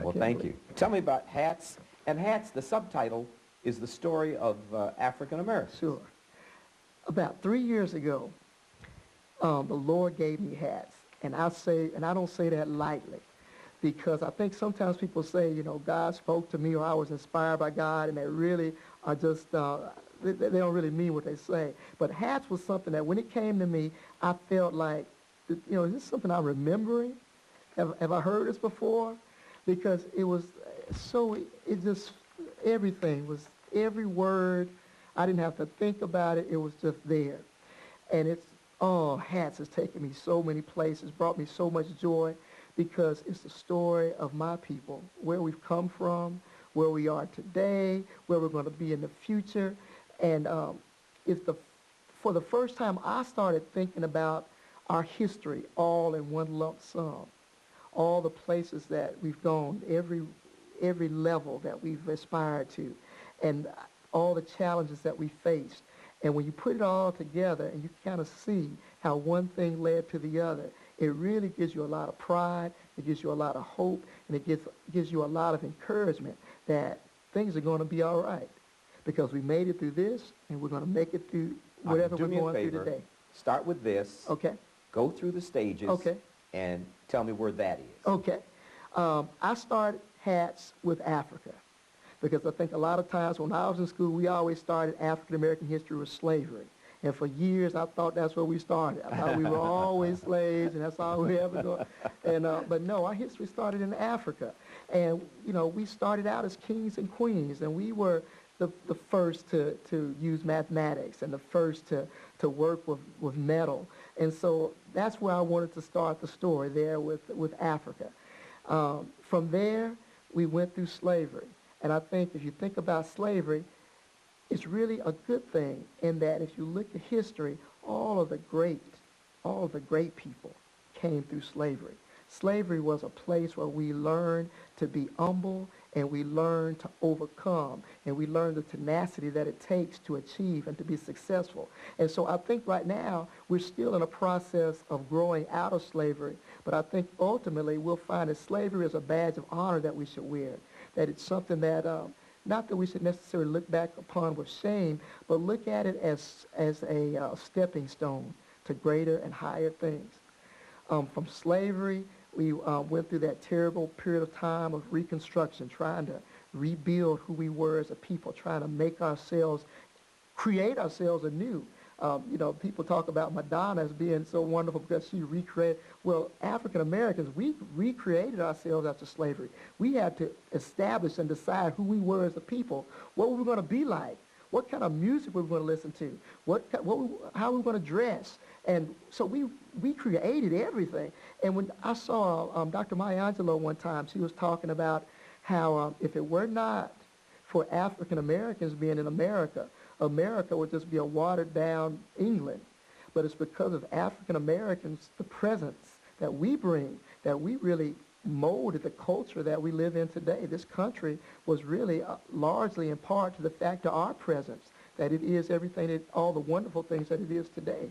Well, thank you. Tell me about hats. And hats, the subtitle is the story of African Americans. Sure. About 3 years ago, the Lord gave me hats. And I don't say that lightly, because I think sometimes people say, you know, God spoke to me or I was inspired by God, and they really are just, they don't really mean what they say. But hats was something that when it came to me, I felt like, you know, is this something I'm remembering? Have I heard this before? Because it was so, it just, everything was, every word, I didn't have to think about it, it was just there. And it's, oh, hats has taken me so many places, brought me so much joy, because it's the story of my people, where we've come from, where we are today, where we're going to be in the future. And for the first time, I started thinking about our history all in one lump sum, all the places that we've gone, every level that we've aspired to, and all the challenges that we faced. And when you put it all together and you kind of see how one thing led to the other, it really gives you a lot of pride, it gives you a lot of hope, and it gives you a lot of encouragement that things are going to be all right, because we made it through this, and we're going to make it through whatever we're going through today. Start with this. Okay. Go through the stages. Okay. And tell me where that is. Okay. I started hats with Africa, because I think a lot of times when I was in school, we always started African American history with slavery. And for years, I thought that's where we started. I thought we were always slaves, and that's all we ever do. And but no, our history started in Africa. And, you know, we started out as kings and queens, and we were the first to use mathematics and the first to work with metal. And so that's where I wanted to start the story, there with Africa. From there, we went through slavery. And I think if you think about slavery, it's really a good thing in that if you look at history, all of the great people came through slavery. Slavery was a place where we learned to be humble, and we learned to overcome, and we learned the tenacity that it takes to achieve and to be successful. And so I think right now we're still in a process of growing out of slavery, but I think ultimately we'll find that slavery is a badge of honor that we should wear, that it's something that not that we should necessarily look back upon with shame, but look at it as a stepping stone to greater and higher things. From slavery, we went through that terrible period of time of Reconstruction, trying to rebuild who we were as a people, trying to make ourselves, create ourselves anew. You know, people talk about Madonna as being so wonderful because she recreated. Well, African Americans, we recreated ourselves after slavery. We had to establish and decide who we were as a people, what we were going to be like, what kind of music we were going to listen to, how we were going to dress. And so we created everything. And when I saw Dr. Maya Angelou one time, she was talking about how if it were not for African Americans being in America, America would just be a watered-down England. But it's because of African Americans, the presence that we bring, that we really molded the culture that we live in today. This country was really largely in part to the fact of our presence, that it is everything, all the wonderful things that it is today.